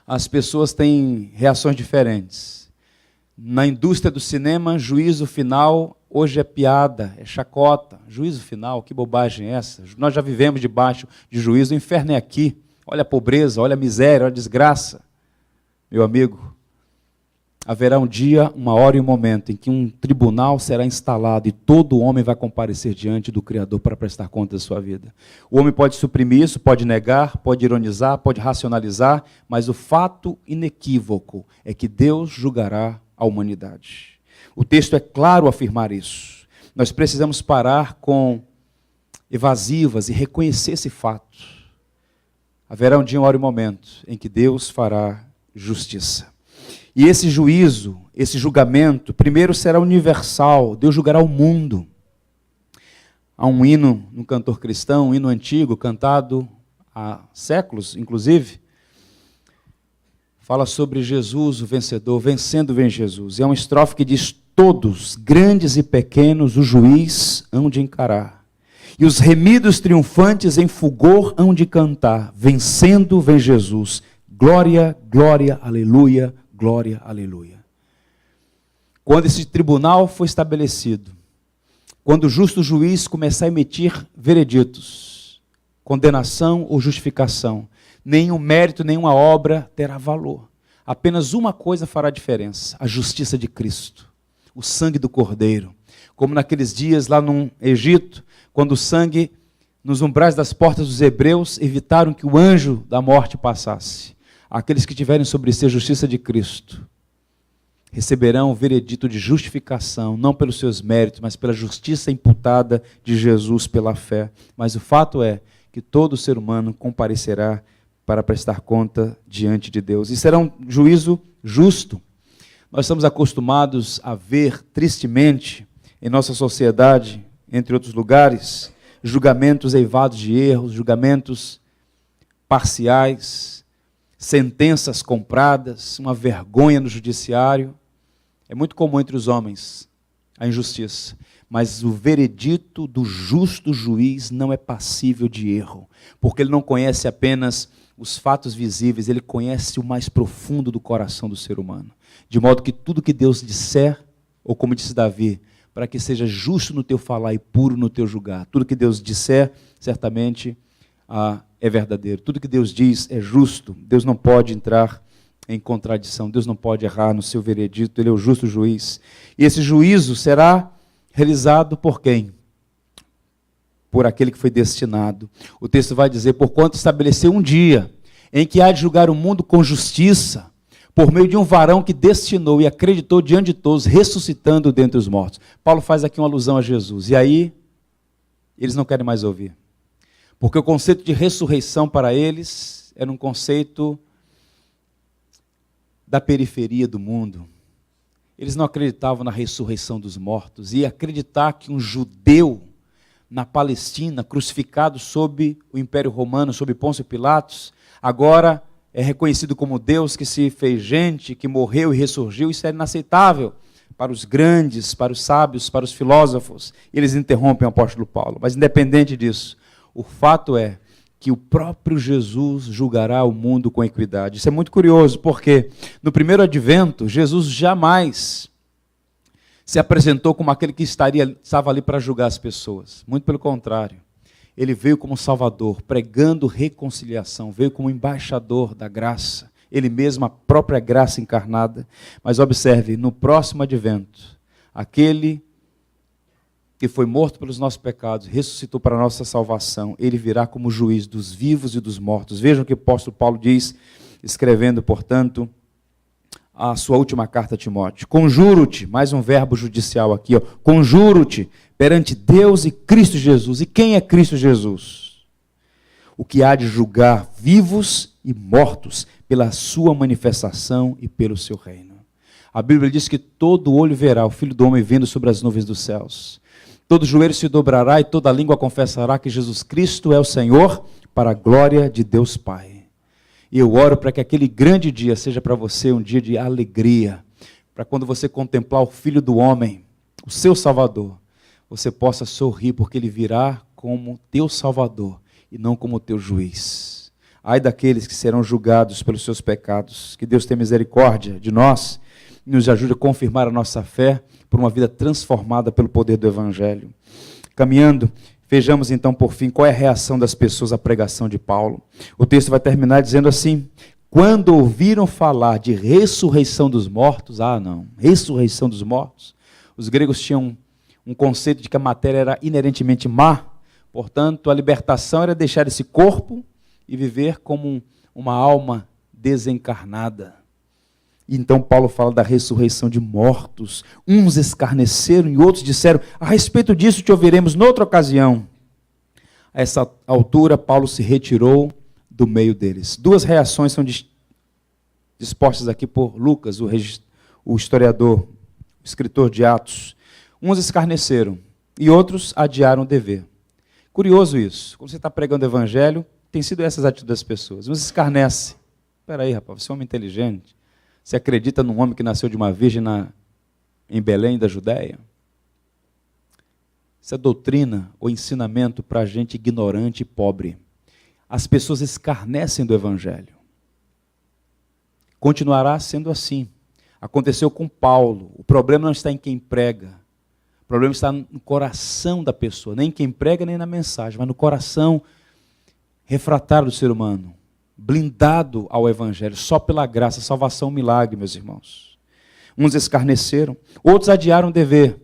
As pessoas têm reações diferentes. Na indústria do cinema, juízo final hoje é piada, é chacota. Juízo final, que bobagem é essa? Nós já vivemos debaixo de juízo, o inferno é aqui. Olha a pobreza, olha a miséria, olha a desgraça. Meu amigo, haverá um dia, uma hora e um momento em que um tribunal será instalado e todo homem vai comparecer diante do Criador para prestar conta da sua vida. O homem pode suprimir isso, pode negar, pode ironizar, pode racionalizar, mas o fato inequívoco é que Deus julgará a humanidade. O texto é claro ao afirmar isso. Nós precisamos parar com evasivas e reconhecer esse fato. Haverá um dia, uma hora e um momento em que Deus fará justiça. E esse juízo, esse julgamento, primeiro será universal. Deus julgará o mundo. Há um hino no cantor cristão, um hino antigo, cantado há séculos, inclusive, fala sobre Jesus, o vencedor, vencendo vem Jesus. E é uma estrofe que diz: todos, grandes e pequenos, o juiz hão de encarar. E os remidos triunfantes em fulgor hão de cantar, vencendo vem Jesus. Glória, glória, aleluia, glória, aleluia. Quando esse tribunal for estabelecido, quando o justo juiz começar a emitir vereditos, condenação ou justificação, nenhum mérito, nenhuma obra terá valor. Apenas uma coisa fará diferença: a justiça de Cristo, o sangue do Cordeiro. Como naqueles dias lá no Egito, quando o sangue nos umbrais das portas dos hebreus, evitaram que o anjo da morte passasse. Aqueles que tiverem sobre si a justiça de Cristo receberão o veredito de justificação, não pelos seus méritos, mas pela justiça imputada de Jesus pela fé. Mas o fato é que todo ser humano comparecerá para prestar conta diante de Deus. E será um juízo justo. Nós estamos acostumados a ver, tristemente, em nossa sociedade, entre outros lugares, julgamentos eivados de erros, julgamentos parciais, sentenças compradas, uma vergonha no judiciário. É muito comum entre os homens a injustiça, mas o veredito do justo juiz não é passível de erro, porque ele não conhece apenas os fatos visíveis, ele conhece o mais profundo do coração do ser humano, de modo que tudo que Deus disser, ou como disse Davi, para que seja justo no teu falar e puro no teu julgar, tudo que Deus disser, certamente é verdadeiro, tudo que Deus diz é justo, Deus não pode entrar em contradição, Deus não pode errar no seu veredito, Ele é o justo juiz. E esse juízo será realizado por quem? Por aquele que foi destinado. O texto vai dizer, porquanto estabeleceu um dia em que há de julgar o mundo com justiça, por meio de um varão que destinou e acreditou diante de todos, ressuscitando dentre os mortos. Paulo faz aqui uma alusão a Jesus. E aí, eles não querem mais ouvir. Porque o conceito de ressurreição para eles era um conceito da periferia do mundo. Eles não acreditavam na ressurreição dos mortos. E acreditar que um judeu na Palestina, crucificado sob o Império Romano, sob Pôncio Pilatos, agora é reconhecido como Deus que se fez gente, que morreu e ressurgiu, isso é inaceitável para os grandes, para os sábios, para os filósofos. Eles interrompem o apóstolo Paulo. Mas independente disso, o fato é que o próprio Jesus julgará o mundo com equidade. Isso é muito curioso, porque no primeiro advento, Jesus jamais se apresentou como aquele que estava ali para julgar as pessoas. Muito pelo contrário. Ele veio como Salvador, pregando reconciliação, veio como embaixador da graça, ele mesmo a própria graça encarnada. Mas observe, no próximo advento, aquele que foi morto pelos nossos pecados, ressuscitou para a nossa salvação, ele virá como juiz dos vivos e dos mortos. Vejam o que o apóstolo Paulo diz, escrevendo, portanto, a sua última carta a Timóteo. Conjuro-te, mais um verbo judicial aqui, conjuro-te perante Deus e Cristo Jesus. E quem é Cristo Jesus? O que há de julgar vivos e mortos pela sua manifestação e pelo seu reino. A Bíblia diz que todo olho verá o Filho do Homem vindo sobre as nuvens dos céus. Todo joelho se dobrará e toda língua confessará que Jesus Cristo é o Senhor, para a glória de Deus Pai. E eu oro para que aquele grande dia seja para você um dia de alegria, para quando você contemplar o Filho do Homem, o seu Salvador, você possa sorrir, porque Ele virá como teu Salvador e não como teu juiz. Ai daqueles que serão julgados pelos seus pecados. Que Deus tenha misericórdia de nós e nos ajude a confirmar a nossa fé por uma vida transformada pelo poder do Evangelho. Caminhando, vejamos então por fim qual é a reação das pessoas à pregação de Paulo. O texto vai terminar dizendo assim: quando ouviram falar de ressurreição dos mortos, ressurreição dos mortos, os gregos tinham um conceito de que a matéria era inerentemente má, portanto a libertação era deixar esse corpo e viver como uma alma desencarnada. Então Paulo fala da ressurreição de mortos. Uns escarneceram e outros disseram: a respeito disso te ouviremos noutra ocasião. A essa altura, Paulo se retirou do meio deles. Duas reações são dispostas aqui por Lucas, o historiador, o escritor de Atos. Uns escarneceram e outros adiaram o dever. Curioso isso. Quando você está pregando o evangelho, tem sido essas atitudes das pessoas. Uns escarnecem. Espera aí, rapaz, você é um homem inteligente. Você acredita num homem que nasceu de uma virgem em Belém, da Judéia? Isso é doutrina ou ensinamento para gente ignorante e pobre. As pessoas escarnecem do Evangelho. Continuará sendo assim. Aconteceu com Paulo. O problema não está em quem prega. O problema está no coração da pessoa. Nem em quem prega, nem na mensagem, mas no coração refratário do ser humano. Blindado ao Evangelho, só pela graça, salvação, milagre, meus irmãos. Uns escarneceram, outros adiaram o dever.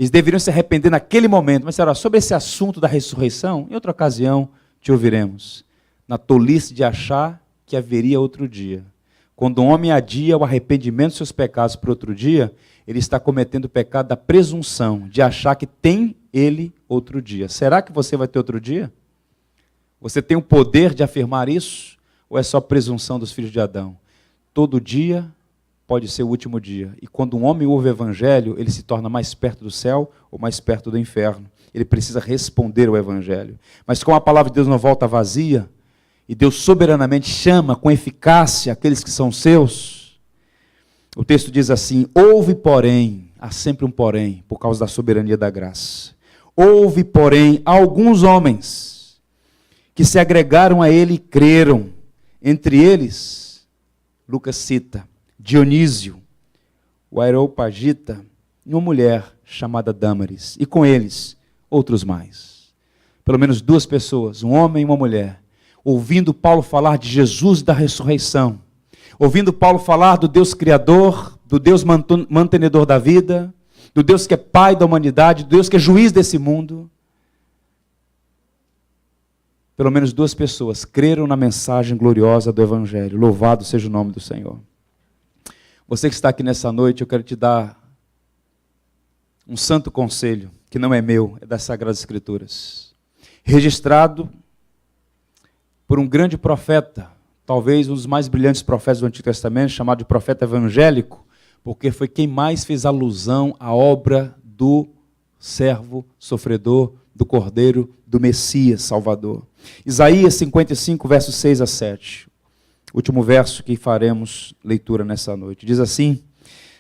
Eles deveriam se arrepender naquele momento. Mas, Senhora, sobre esse assunto da ressurreição, em outra ocasião te ouviremos. Na tolice de achar que haveria outro dia. Quando o homem adia o arrependimento dos seus pecados para outro dia, ele está cometendo o pecado da presunção, de achar que tem ele outro dia. Será que você vai ter outro dia? Você tem o poder de afirmar isso? Ou é só presunção dos filhos de Adão? Todo dia pode ser o último dia. E quando um homem ouve o evangelho, ele se torna mais perto do céu ou mais perto do inferno. Ele precisa responder ao evangelho. Mas como a palavra de Deus não volta vazia, e Deus soberanamente chama com eficácia aqueles que são seus, o texto diz assim: houve porém, há sempre um porém, por causa da soberania da graça. Houve porém alguns homens que se agregaram a ele e creram. Entre eles, Lucas cita, Dionísio, o Areopagita, e uma mulher chamada Dâmaris, e com eles, outros mais. Pelo menos duas pessoas, um homem e uma mulher, ouvindo Paulo falar de Jesus e da ressurreição, ouvindo Paulo falar do Deus Criador, do Deus mantenedor da vida, do Deus que é Pai da humanidade, do Deus que é juiz desse mundo. Pelo menos duas pessoas creram na mensagem gloriosa do Evangelho. Louvado seja o nome do Senhor. Você que está aqui nessa noite, eu quero te dar um santo conselho, que não é meu, é das Sagradas Escrituras. Registrado por um grande profeta, talvez um dos mais brilhantes profetas do Antigo Testamento, chamado de profeta evangélico, porque foi quem mais fez alusão à obra do servo sofredor, do Cordeiro, do Messias Salvador. Isaías 55, versos 6 a 7. Último verso que faremos leitura nessa noite. Diz assim: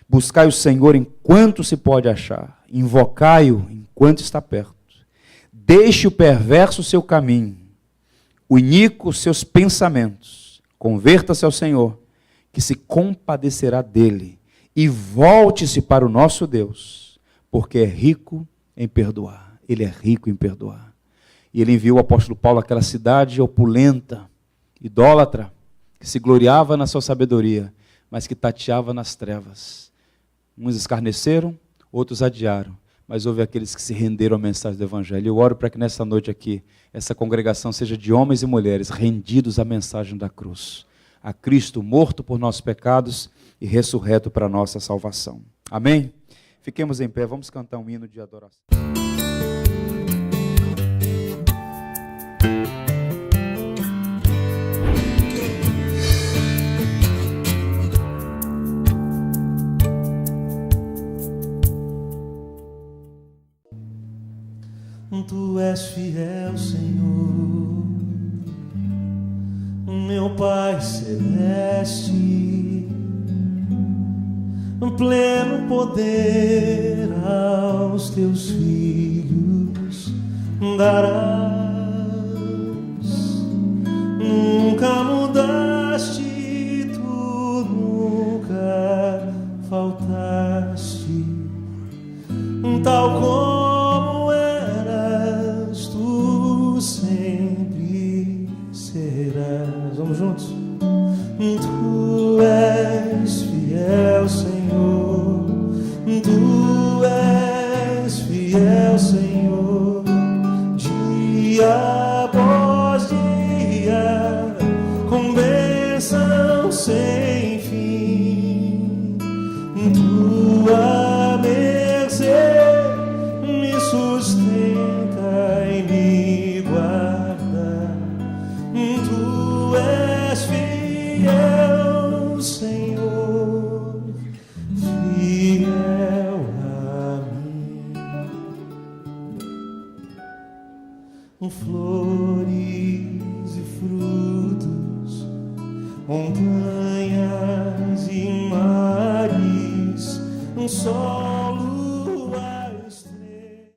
buscai o Senhor enquanto se pode achar, invocai-o enquanto está perto. Deixe o perverso o seu caminho, o iníquo os seus pensamentos. Converta-se ao Senhor, que se compadecerá dele, e volte-se para o nosso Deus, porque é rico em perdoar. Ele é rico em perdoar. E ele enviou o apóstolo Paulo àquela cidade opulenta, idólatra, que se gloriava na sua sabedoria, mas que tateava nas trevas. Uns escarneceram, outros adiaram, mas houve aqueles que se renderam à mensagem do Evangelho. Eu oro para que nessa noite aqui, essa congregação seja de homens e mulheres rendidos à mensagem da cruz, a Cristo morto por nossos pecados e ressurreto para a nossa salvação. Amém? Fiquemos em pé, vamos cantar um hino de adoração. Tu és fiel, Senhor, meu Pai celeste, pleno poder aos teus filhos darás. Nunca mudaste, tu nunca faltaste, tal como eras, tu sempre serás. Vamos juntos? Tu és fiel, Senhor, tu és fiel, Senhor, dia após dia, com bênção sem fim. Tua mercê me sustenta e me guarda. Tu és fiel, Senhor, fiel a mim. Flores e frutos, montanhas e mares, sol